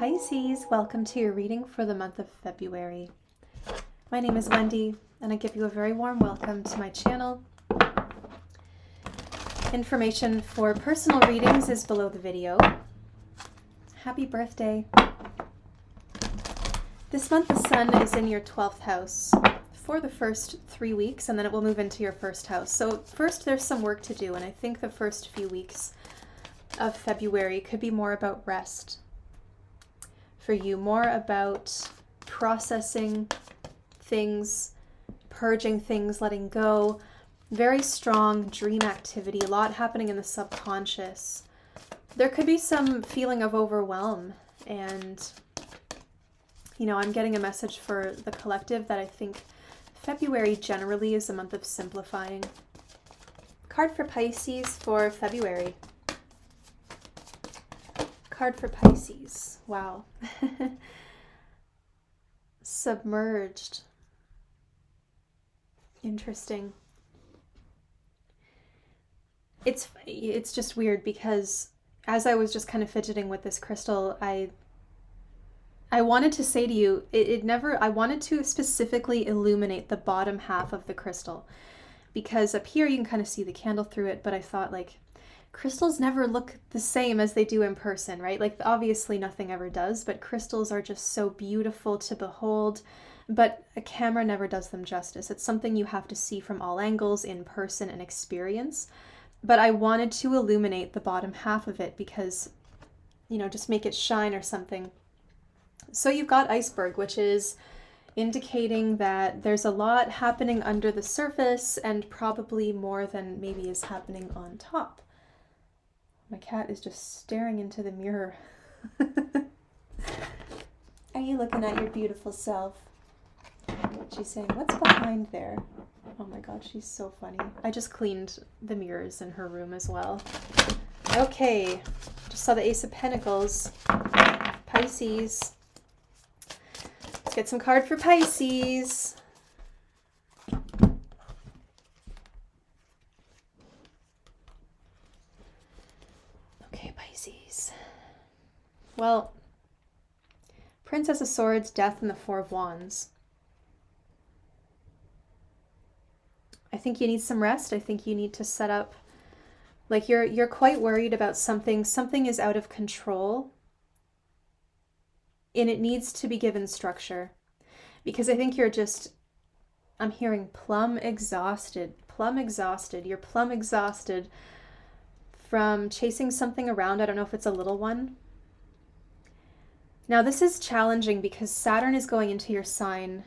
Pisces, welcome to your reading for the month of February. My name is Wendy, and I give you a very warm welcome to my channel. Information for personal readings is below the video. Happy birthday. This month the sun is in your 12th house for the first 3 weeks, and then it will move into your first house. So first there's some work to do, and I think the first few weeks of February could be more about rest for you, more about processing things, purging things, letting go. Very strong dream activity, a lot happening in the subconscious. There could be some feeling of overwhelm, and I'm getting a message for the collective that I think February generally is a month of simplifying. Card for Pisces for February. Card for Pisces. Wow. Submerged. Interesting. It's just weird because as I was just kind of fidgeting with this crystal, I wanted to say to you, I wanted to specifically illuminate the bottom half of the crystal, because up here you can kind of see the candle through it, but I thought, like, crystals never look the same as they do in person, right? Like, obviously nothing ever does, but crystals are just so beautiful to behold, but a camera never does them justice. It's something you have to see from all angles in person and experience. But I wanted to illuminate the bottom half of it because, just make it shine or something. So you've got iceberg, which is indicating that there's a lot happening under the surface and probably more than maybe is happening on top. My cat is just staring into the mirror. Are you looking at your beautiful self? She's saying, what's behind there? Oh my god, she's so funny. I just cleaned the mirrors in her room as well. Okay, just saw the Ace of Pentacles. Pisces. Let's get some card for Pisces. Okay, Pisces. Well, Princess of Swords, Death, and the Four of Wands. I think you need some rest. I think you need to set up, like, you're quite worried about something. Something is out of control, and it needs to be given structure. Because I think I'm hearing plumb exhausted. You're plumb exhausted from chasing something around. I don't know if it's a little one. Now this is challenging because Saturn is going into your sign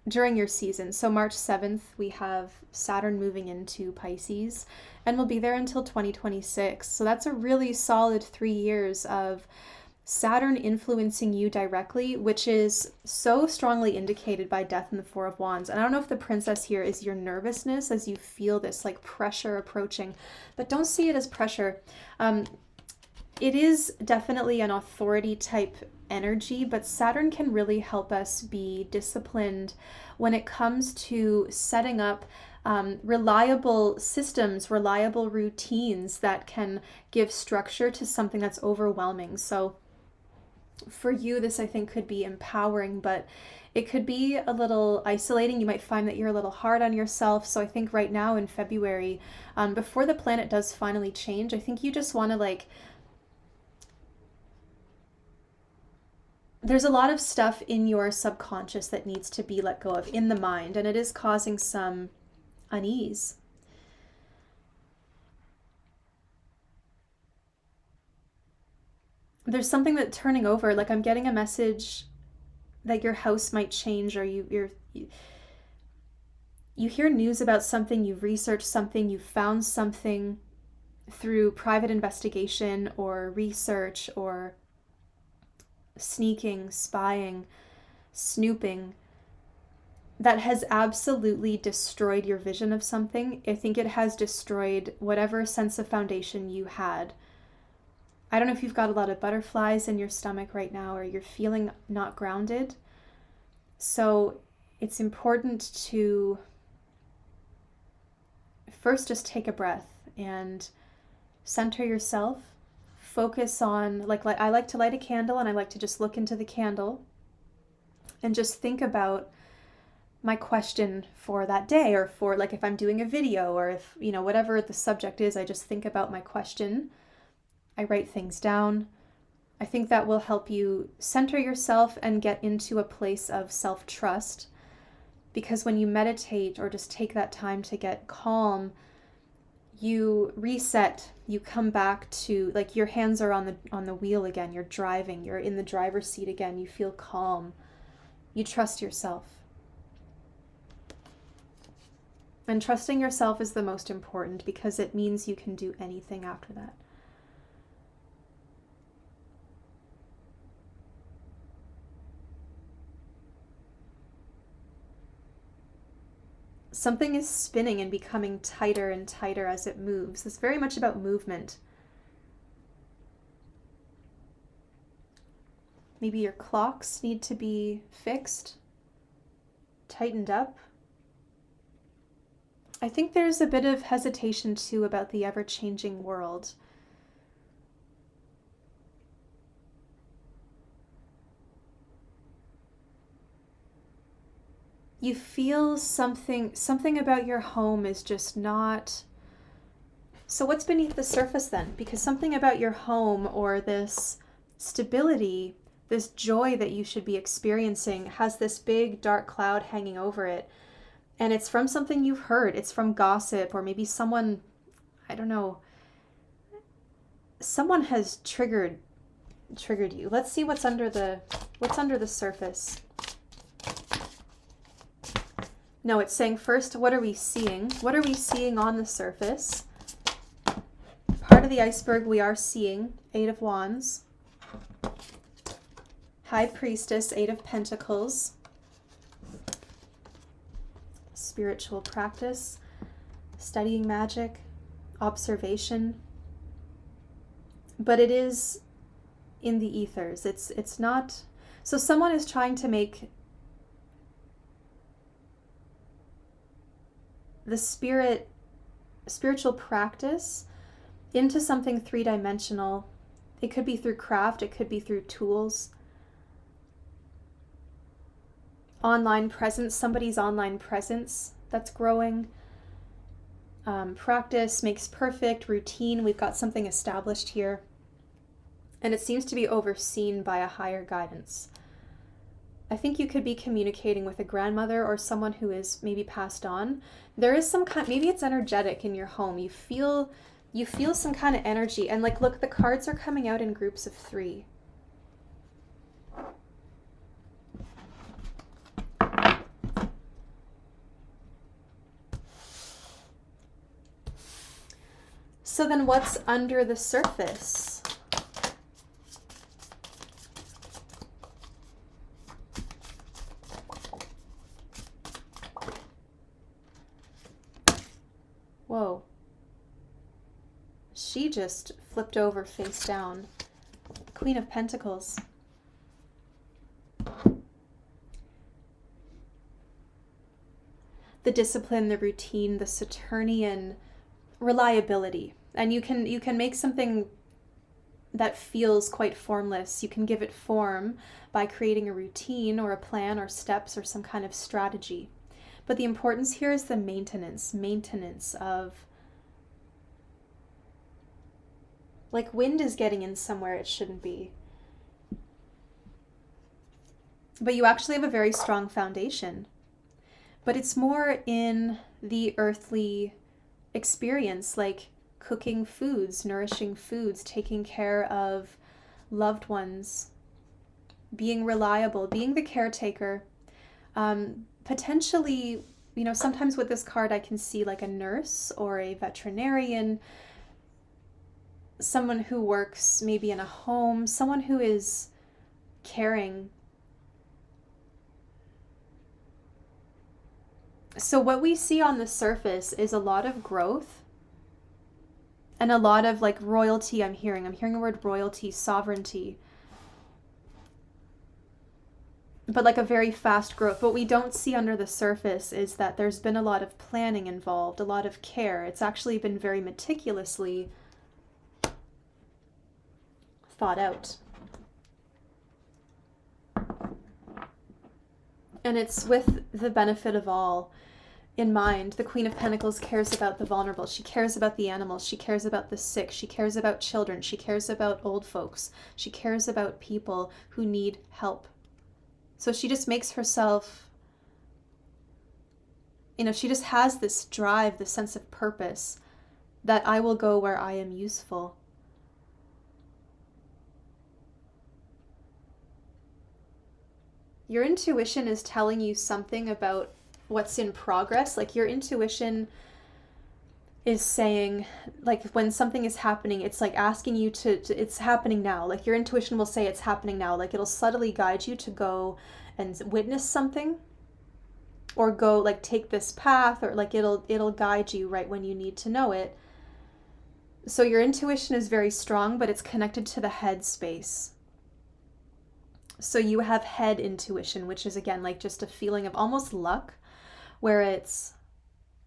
during your season. So March 7th, we have Saturn moving into Pisces, and we'll be there until 2026. So that's a really solid 3 years of Saturn influencing you directly, which is so strongly indicated by Death and the Four of Wands. And I don't know if the princess here is your nervousness as you feel this like pressure approaching, but don't see it as pressure. It is definitely an authority type energy, but Saturn can really help us be disciplined when it comes to setting up reliable systems, reliable routines that can give structure to something that's overwhelming. So for you, this I think could be empowering, but it could be a little isolating. You might find that you're a little hard on yourself. So I think right now in February, before the planet does finally change, I think you just want to there's a lot of stuff in your subconscious that needs to be let go of in the mind, and it is causing some unease. There's something that's turning over. Like, I'm getting a message that your house might change, or you hear news about something, you've researched something, you found something through private investigation or research or sneaking, spying, snooping, that has absolutely destroyed your vision of something. I think it has destroyed whatever sense of foundation you had. I don't know if you've got a lot of butterflies in your stomach right now, or you're feeling not grounded. So it's important to first just take a breath and center yourself, focus on, like I like to light a candle and I like to just look into the candle and just think about my question for that day, or for like if I'm doing a video, or if, whatever the subject is, I just think about my question. I write things down. I think that will help you center yourself and get into a place of self-trust, because when you meditate or just take that time to get calm, you reset, you come back to, like, your hands are on the wheel again, you're driving, you're in the driver's seat again, you feel calm, you trust yourself. And trusting yourself is the most important, because it means you can do anything after that. Something is spinning and becoming tighter and tighter as it moves. It's very much about movement. Maybe your clocks need to be fixed, tightened up. I think there's a bit of hesitation too about the ever-changing world. You feel something about your home is just not... So what's beneath the surface then? Because something about your home, or this stability, this joy that you should be experiencing, has this big dark cloud hanging over it. And it's from something you've heard. It's from gossip, or maybe someone, I don't know, someone has triggered you. Let's see what's under the surface. No, it's saying first, what are we seeing? What are we seeing on the surface? Part of the iceberg we are seeing, 8 of Wands. High Priestess, 8 of Pentacles. Spiritual practice, studying magic, observation. But it is in the ethers. It's not... So someone is trying to make the spiritual practice into something three-dimensional. It could be through craft, it could be through tools. Online presence, somebody's online presence that's growing. Practice makes perfect, routine, we've got something established here. And it seems to be overseen by a higher guidance. I think you could be communicating with a grandmother or someone who is maybe passed on. There is some kind, maybe it's energetic in your home. You feel some kind of energy. And like, look, the cards are coming out in groups of 3. So then what's under the surface? Whoa. She just flipped over face down. Queen of Pentacles. The discipline, the routine, the Saturnian reliability. And you can make something that feels quite formless. You can give it form by creating a routine or a plan or steps or some kind of strategy. But the importance here is the maintenance of, like, wind is getting in somewhere it shouldn't be. But you actually have a very strong foundation. But it's more in the earthly experience, like cooking foods, nourishing foods, taking care of loved ones, being reliable, being the caretaker. Potentially, sometimes with this card I can see like a nurse or a veterinarian, someone who works maybe in a home, someone who is caring. So what we see on the surface is a lot of growth and a lot of like royalty. I'm hearing the word royalty, sovereignty. But like a very fast growth. What we don't see under the surface is that there's been a lot of planning involved, a lot of care. It's actually been very meticulously thought out. And it's with the benefit of all in mind. The Queen of Pentacles cares about the vulnerable. She cares about the animals. She cares about the sick. She cares about children. She cares about old folks. She cares about people who need help. So she just makes herself, she just has this drive, this sense of purpose that I will go where I am useful. Your intuition is telling you something about what's in progress. Like your intuition is saying, like when something is happening, it's like asking you to it's happening now. Like your intuition will say it's happening now. Like it'll subtly guide you to go and witness something, or go like take this path, or like it'll guide you right when you need to know it. So your intuition is very strong, but it's connected to the head space. So you have head intuition, which is again like just a feeling of almost luck, where it's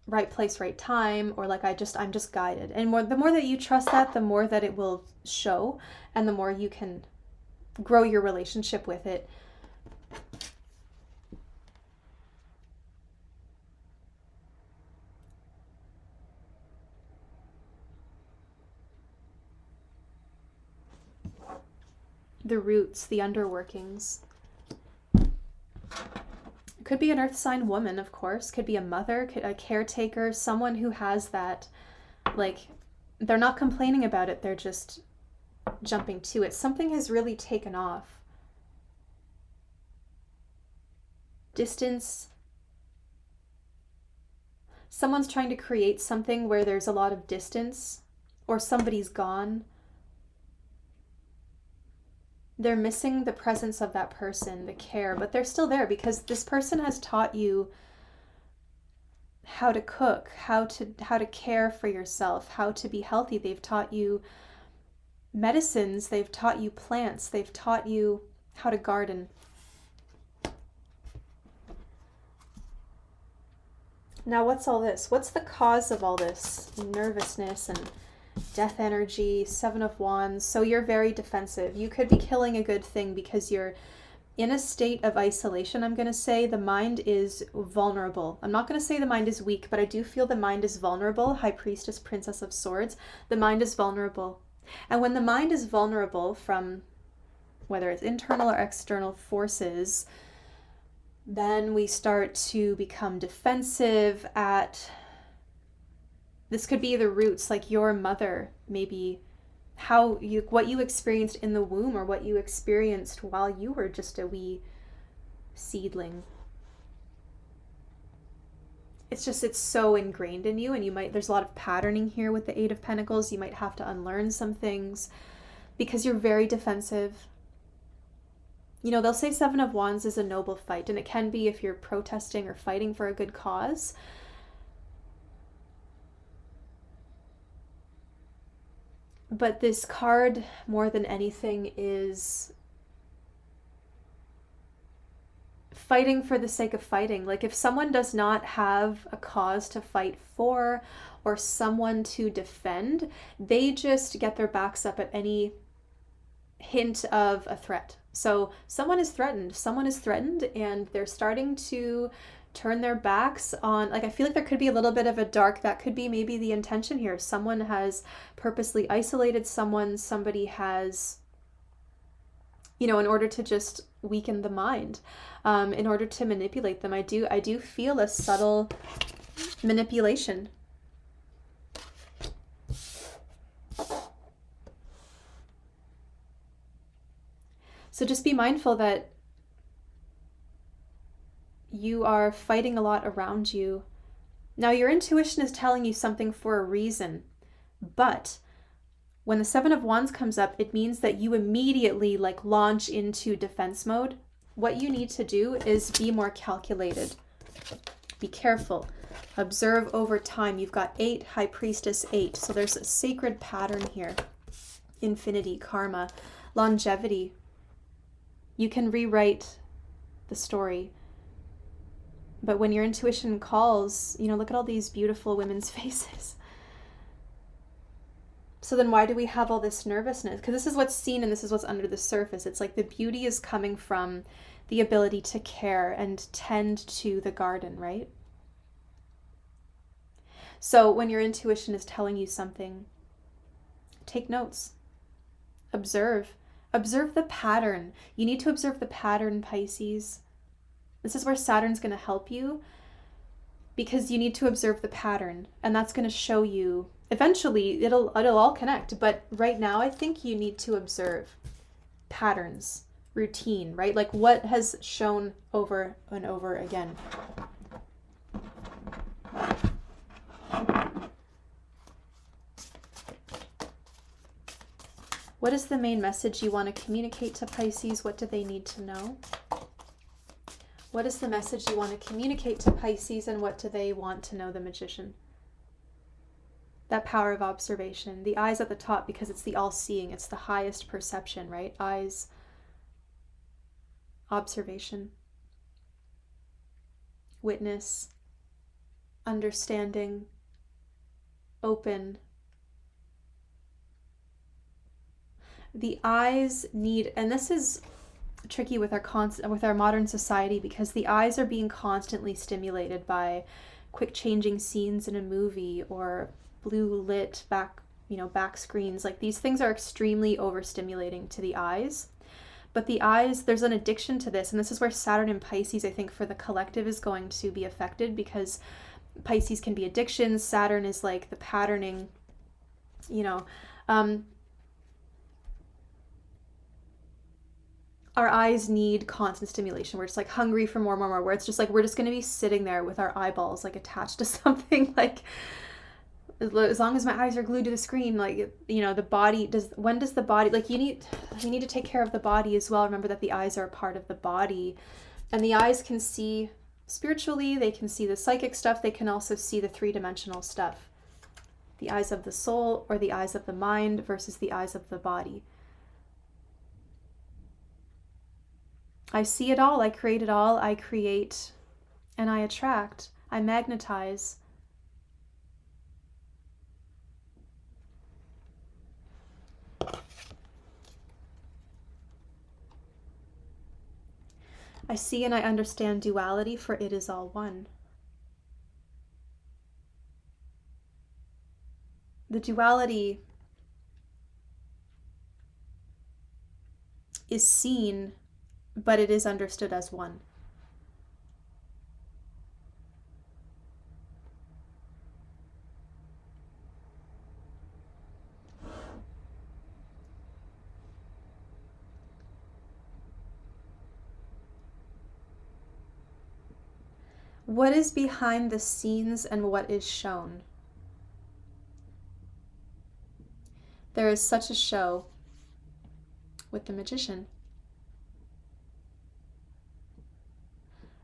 right place, right time, or like I'm just guided. And the more that you trust that, the more that it will show, and the more you can grow your relationship with it. The roots, the underworkings. It could be an earth sign woman, of course. Could be a mother, a caretaker, someone who has that, like, they're not complaining about it. They're just jumping to it. Something has really taken off. Distance. Someone's trying to create something where there's a lot of distance, or somebody's gone. They're missing the presence of that person, the care, but they're still there because this person has taught you how to cook, how to care for yourself, how to be healthy. They've taught you medicines, they've taught you plants, they've taught you how to garden. Now, what's all this? What's the cause of all this nervousness and death energy? Seven of Wands. So you're very defensive. You could be killing a good thing because you're in a state of isolation. I'm going to say the mind is vulnerable. I'm not going to say the mind is weak, but I do feel the mind is vulnerable. High Priestess, Princess of Swords. The mind is vulnerable. And when the mind is vulnerable from whether it's internal or external forces, then we start to become defensive at, this could be the roots, like your mother, maybe what you experienced in the womb, or what you experienced while you were just a wee seedling. It's so ingrained in you, and there's a lot of patterning here with the Eight of Pentacles. You might have to unlearn some things because you're very defensive. They'll say Seven of Wands is a noble fight, and it can be if you're protesting or fighting for a good cause. But this card, more than anything, is fighting for the sake of fighting. Like if someone does not have a cause to fight for or someone to defend, they just get their backs up at any hint of a threat. So someone is threatened, and they're starting to turn their backs on, like I feel like there could be a little bit of a dark, that could be maybe the intention here. Someone has purposely isolated somebody has, in order to just weaken the mind, in order to manipulate them. I do feel a subtle manipulation. So just be mindful that you are fighting a lot around you. Now, your intuition is telling you something for a reason, but when the Seven of Wands comes up, it means that you immediately launch into defense mode. What you need to do is be more calculated. Be careful. Observe over time. You've got 8, High Priestess 8. So there's a sacred pattern here. Infinity, karma, longevity. You can rewrite the story. But when your intuition calls, look at all these beautiful women's faces. So then why do we have all this nervousness? Because this is what's seen and this is what's under the surface. It's like the beauty is coming from the ability to care and tend to the garden, right? So when your intuition is telling you something, take notes. Observe. Observe the pattern. You need to observe the pattern, Pisces. This is where Saturn's going to help you, because you need to observe the pattern, and that's going to show you, eventually it'll all connect, but right now I think you need to observe patterns, routine, right? Like what has shown over and over again. What is the main message you want to communicate to Pisces? What do they need to know? What is the message you want to communicate to Pisces, and what do they want to know, the Magician? That power of observation. The eyes at the top, because it's the all-seeing. It's the highest perception, right? Eyes, observation, witness, understanding, open. The eyes need, and this is tricky with our modern society, because the eyes are being constantly stimulated by quick changing scenes in a movie or blue lit back screens. Like these things are extremely overstimulating to the eyes. But the eyes, there's an addiction to this, and this is where Saturn in Pisces, I think, for the collective is going to be affected, because Pisces can be addictions. Saturn is like the patterning, our eyes need constant stimulation. We're just like hungry for more, where it's just like we're just going to be sitting there with our eyeballs like attached to something. Like as long as my eyes are glued to the screen, like, the body when does the body, like you need to take care of the body as well. Remember that the eyes are a part of the body, and the eyes can see spiritually, they can see the psychic stuff, they can also see the three-dimensional stuff. The eyes of the soul or the eyes of the mind versus the eyes of the body. I see it all, I create it all, I create and I attract, I magnetize. I see and I understand duality, for it is all one. The duality is seen, but it is understood as one. What is behind the scenes and what is shown? There is such a show with the Magician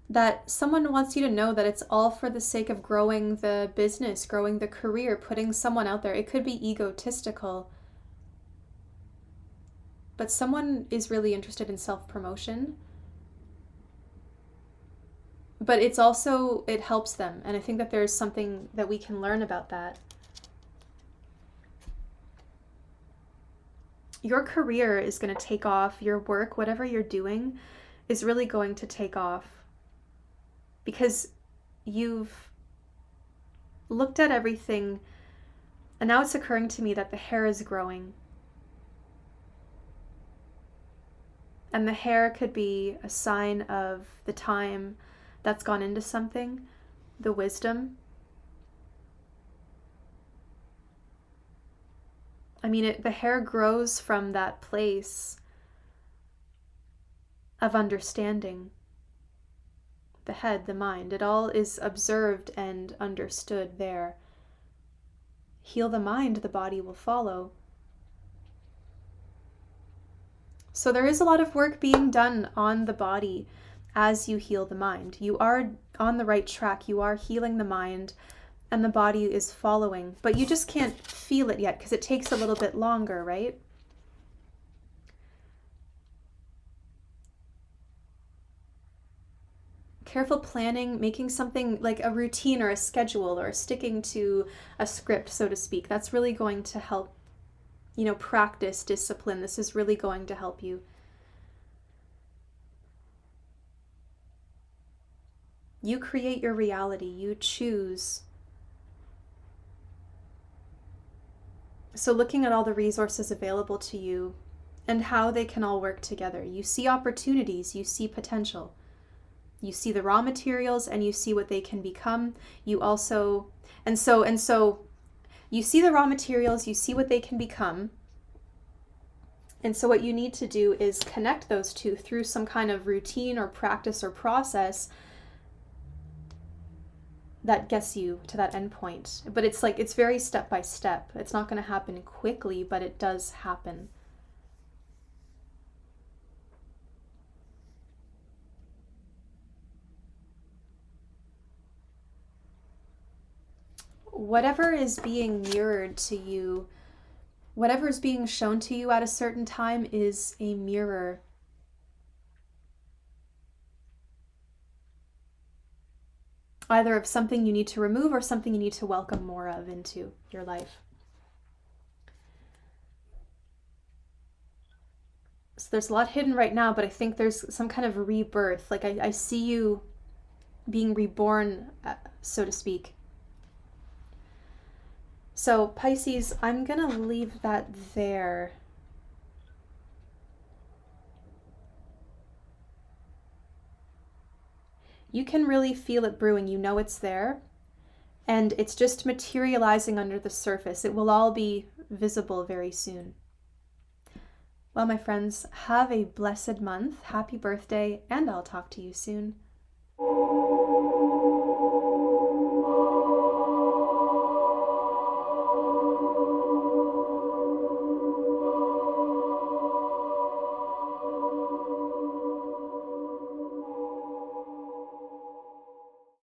that someone wants you to know that it's all for the sake of growing the business, growing the career, putting someone out there. It could be egotistical, but someone is really interested in self-promotion. But it's also, it helps them. And I think that there's something that we can learn about that. Your career is going to take off. Your work, whatever you're doing, is really going to take off. Because you've looked at everything, and now it's occurring to me that the hair is growing. And the hair could be a sign of the time that's gone into something, the wisdom. I mean, the hair grows from that place of understanding. The head, the mind, it all is observed and understood there. Heal the mind, the body will follow. So there is a lot of work being done on the body as you heal the mind. You are on the right track. You are healing the mind, and the body is following. But you just can't feel it yet because it takes a little bit longer, right? Careful planning, making something like a routine or a schedule or sticking to a script, so to speak. That's really going to help practice, discipline. This is really going to help you. You create your reality. You choose. So looking at all the resources available to you and how they can all work together, you see opportunities, you see potential. You see the raw materials and you see what they can become. You also, and so you see the raw materials, you see what they can become. And so what you need to do is connect those two through some kind of routine or practice or process that gets you to that end point. But it's very step by step. It's not going to happen quickly, but it does happen. Whatever is being mirrored to you, whatever is being shown to you at a certain time is a mirror. Either of something you need to remove or something you need to welcome more of into your life. So there's a lot hidden right now, but I think there's some kind of rebirth. Like I see you being reborn, so to speak. So Pisces, I'm going to leave that there. You can really feel it brewing. You know it's there. And it's just materializing under the surface. It will all be visible very soon. Well, my friends, have a blessed month. Happy birthday, and I'll talk to you soon.